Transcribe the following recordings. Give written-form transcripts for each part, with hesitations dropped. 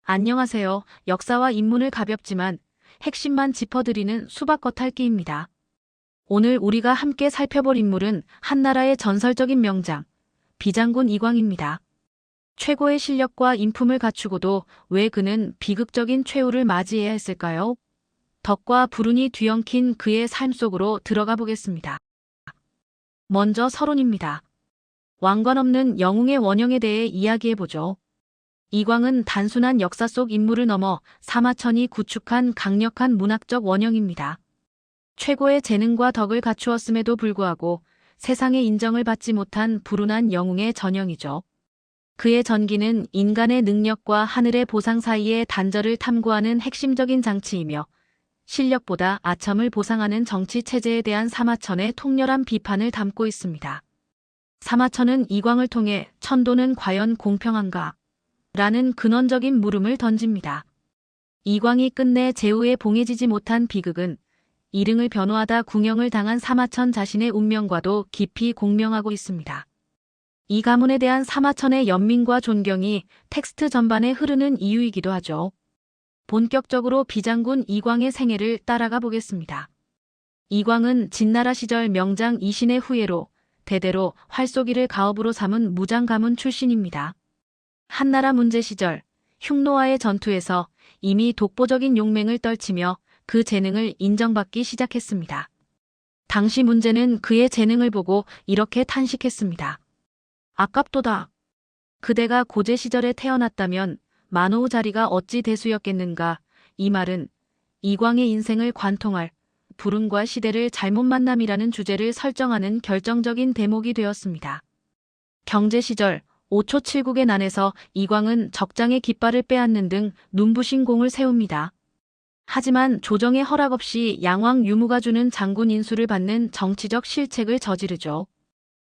안녕하세요. 역사와 인문을 가볍지만 핵심만 짚어드리는 수박 겉핥기입니다. 오늘 우리가 함께 살펴볼 인물은 한나라의 전설적인 명장, 비장군 이광입니다. 최고의 실력과 인품을 갖추고도 왜 그는 비극적인 최후를 맞이해야 했을까요? 덕과 불운이 뒤엉킨 그의 삶 속으로 들어가 보겠습니다. 먼저 서론입니다. 왕관 없는 영웅의 원형에 대해 이야기해보죠. 이광은 단순한 역사 속 인물을 넘어 사마천이 구축한 강력한 문학적 원형입니다. 최고의 재능과 덕을 갖추었음에도 불구하고 세상의 인정을 받지 못한 불운한 영웅의 전형이죠. 그의 전기는 인간의 능력과 하늘의 보상 사이의 단절을 탐구하는 핵심적인 장치이며 실력보다 아첨을 보상하는 정치 체제에 대한 사마천의 통렬한 비판을 담고 있습니다. 사마천은 이광을 통해 천도는 과연 공평한가? 라는 근원적인 물음을 던집니다. 이광이 끝내 제후에 봉해지지 못한 비극은 이릉을 변호하다 궁형을 당한 사마천 자신의 운명과도 깊이 공명하고 있습니다. 이 가문에 대한 사마천의 연민과 존경이 텍스트 전반에 흐르는 이유이기도 하죠. 본격적으로 비장군 이광의 생애를 따라가 보겠습니다. 이광은 진나라 시절 명장 이신의 후예로 대대로 활쏘기를 가업으로 삼은 무장 가문 출신입니다. 한나라 문제 시절 흉노와의 전투에서 이미 독보적인 용맹을 떨치며 그 재능을 인정받기 시작했습니다. 당시 문제는 그의 재능을 보고 이렇게 탄식했습니다. 아깝도다. 그대가 고제 시절에 태어났다면 만호의 자리가 어찌 대수였겠는가. 이 말은 이광의 인생을 관통할 불운과 시대를 잘못 만남이라는 주제를 설정하는 결정적인 대목이 되었습니다. 경제 시절 5초 7국의 난에서 이광은 적장의 깃발을 빼앗는 등 눈부신 공을 세웁니다. 하지만 조정의 허락 없이 양왕 유무가 주는 장군 인수를 받는 정치적 실책을 저지르죠.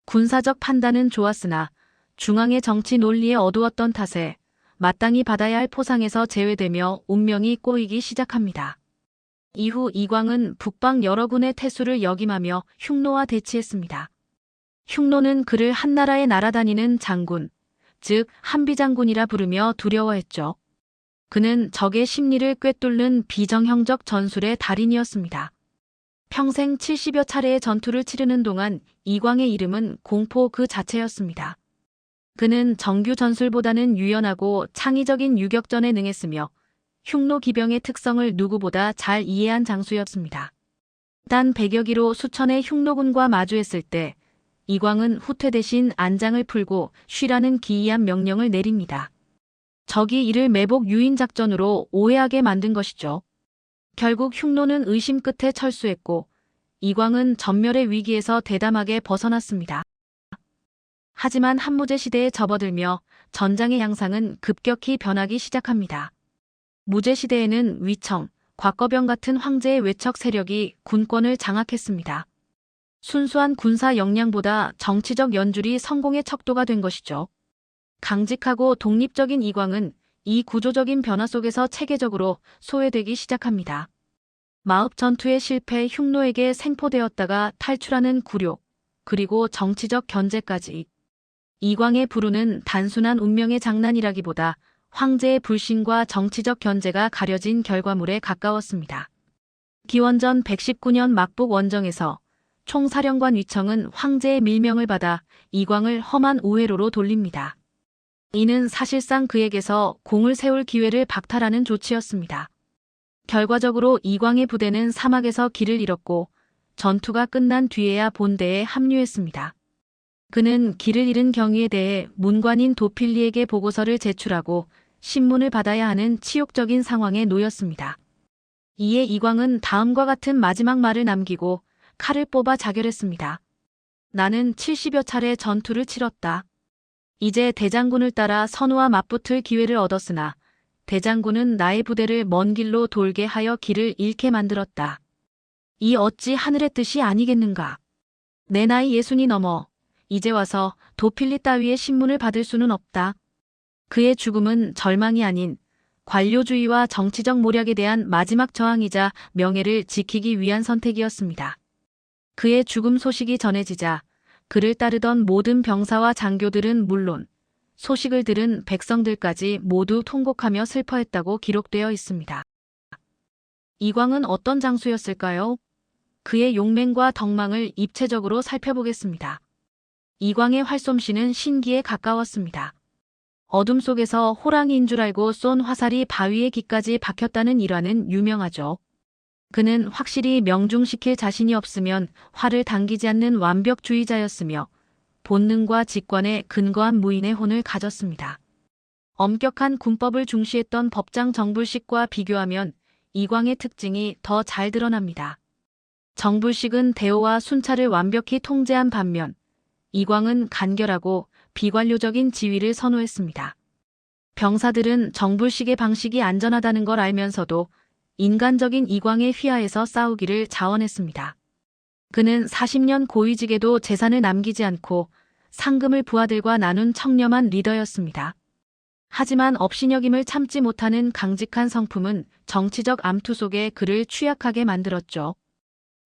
군사적 판단은 좋았으나 중앙의 정치 논리에 어두웠던 탓에 마땅히 받아야 할 포상에서 제외되며 운명이 꼬이기 시작합니다. 이후 이광은 북방 여러 군의 태수를 역임하며 흉노와 대치했습니다. 흉노는 그를 한나라에 날아다니는 장군, 즉 한비장군이라 부르며 두려워했죠. 그는 적의 심리를 꿰뚫는 비정형적 전술의 달인이었습니다. 평생 70여 차례의 전투를 치르는 동안 이광의 이름은 공포 그 자체였습니다. 그는 정규 전술보다는 유연하고 창의적인 유격전에 능했으며 흉노 기병의 특성을 누구보다 잘 이해한 장수였습니다. 단 100여 기로 수천의 흉노군과 마주했을 때 이광은 후퇴 대신 안장을 풀고 쉬라는 기이한 명령을 내립니다. 적이 이를 매복 유인 작전으로 오해하게 만든 것이죠. 결국 흉노는 의심 끝에 철수했고 이광은 전멸의 위기에서 대담하게 벗어났습니다. 하지만 한무제 시대에 접어들며 전장의 양상은 급격히 변하기 시작합니다. 무제 시대에는 위청, 곽거병 같은 황제의 외척 세력이 군권을 장악했습니다. 순수한 군사 역량보다 정치적 연줄이 성공의 척도가 된 것이죠. 강직하고 독립적인 이광은 이 구조적인 변화 속에서 체계적으로 소외되기 시작합니다. 마읍 전투의 실패 흉노에게 생포되었다가 탈출하는 굴욕, 그리고 정치적 견제까지. 이광의 불운은 단순한 운명의 장난이라기보다 황제의 불신과 정치적 견제가 가려진 결과물에 가까웠습니다. 기원전 119년 막북 원정에서 총사령관 위청은 황제의 밀명을 받아 이광을 험한 우회로로 돌립니다. 이는 사실상 그에게서 공을 세울 기회를 박탈하는 조치였습니다. 결과적으로 이광의 부대는 사막에서 길을 잃었고 전투가 끝난 뒤에야 본대에 합류했습니다. 그는 길을 잃은 경위에 대해 문관인 도필리에게 보고서를 제출하고 신문을 받아야 하는 치욕적인 상황에 놓였습니다. 이에 이광은 다음과 같은 마지막 말을 남기고 칼을 뽑아 자결했습니다. 나는 70여 차례 전투를 치렀다. 이제 대장군을 따라 선우와 맞붙을 기회를 얻었으나 대장군은 나의 부대를 먼 길로 돌게 하여 길을 잃게 만들었다. 이 어찌 하늘의 뜻이 아니겠는가. 내 나이 60이 넘어 이제 와서 도필리 따위의 신문을 받을 수는 없다. 그의 죽음은 절망이 아닌 관료주의와 정치적 모략에 대한 마지막 저항이자 명예를 지키기 위한 선택이었습니다. 그의 죽음 소식이 전해지자 그를 따르던 모든 병사와 장교들은 물론 소식을 들은 백성들까지 모두 통곡하며 슬퍼했다고 기록되어 있습니다. 이광은 어떤 장수였을까요? 그의 용맹과 덕망을 입체적으로 살펴보겠습니다. 이광의 활솜씨는 신기에 가까웠습니다. 어둠 속에서 호랑이인 줄 알고 쏜 화살이 바위의 귀까지 박혔다는 일화는 유명하죠. 그는 확실히 명중시킬 자신이 없으면 활을 당기지 않는 완벽주의자였으며 본능과 직관에 근거한 무인의 혼을 가졌습니다. 엄격한 군법을 중시했던 법장 정불식과 비교하면 이광의 특징이 더 잘 드러납니다. 정불식은 대오와 순찰을 완벽히 통제한 반면 이광은 간결하고 비관료적인 지위를 선호했습니다. 병사들은 정불식의 방식이 안전하다는 걸 알면서도 인간적인 이광의 휘하에서 싸우기를 자원했습니다. 그는 40년 고위직에도 재산을 남기지 않고 상금을 부하들과 나눈 청렴한 리더였습니다. 하지만 업신여김을 참지 못하는 강직한 성품은 정치적 암투 속에 그를 취약하게 만들었죠.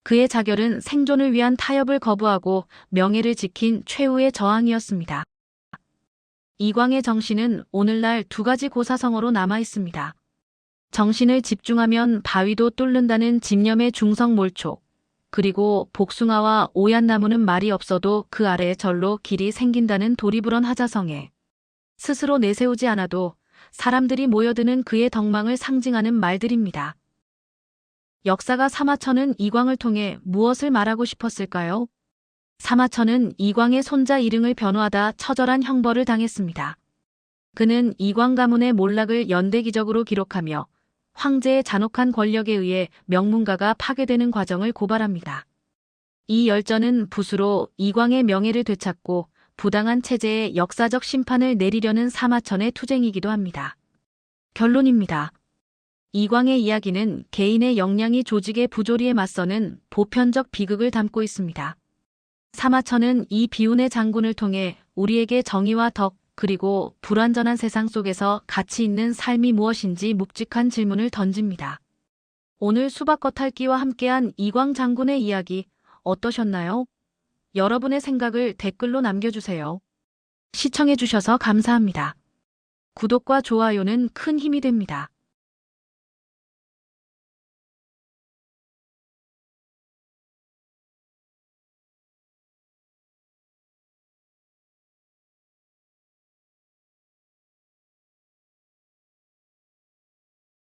그의 자결은 생존을 위한 타협을 거부하고 명예를 지킨 최후의 저항이었습니다. 이광의 정신은 오늘날 두 가지 고사성어로 남아 있습니다. 정신을 집중하면 바위도 뚫는다는 집념의 중성몰촉, 그리고 복숭아와 오얏나무는 말이 없어도 그 아래에 절로 길이 생긴다는 도리부런 하자성에 스스로 내세우지 않아도 사람들이 모여드는 그의 덕망을 상징하는 말들입니다. 역사가 사마천은 이광을 통해 무엇을 말하고 싶었을까요? 사마천은 이광의 손자 일흥을 변호하다 처절한 형벌을 당했습니다. 그는 이광 가문의 몰락을 연대기적으로 기록하며 황제의 잔혹한 권력에 의해 명문가가 파괴되는 과정을 고발합니다. 이 열전은 붓으로 이광의 명예를 되찾고 부당한 체제의 역사적 심판을 내리려는 사마천의 투쟁이기도 합니다. 결론입니다. 이광의 이야기는 개인의 역량이 조직의 부조리에 맞서는 보편적 비극을 담고 있습니다. 사마천은 이 비운의 장군을 통해 우리에게 정의와 덕, 그리고 불완전한 세상 속에서 가치 있는 삶이 무엇인지 묵직한 질문을 던집니다. 오늘 수박겉핥기와 함께한 이광 장군의 이야기 어떠셨나요? 여러분의 생각을 댓글로 남겨주세요. 시청해주셔서 감사합니다. 구독과 좋아요는 큰 힘이 됩니다.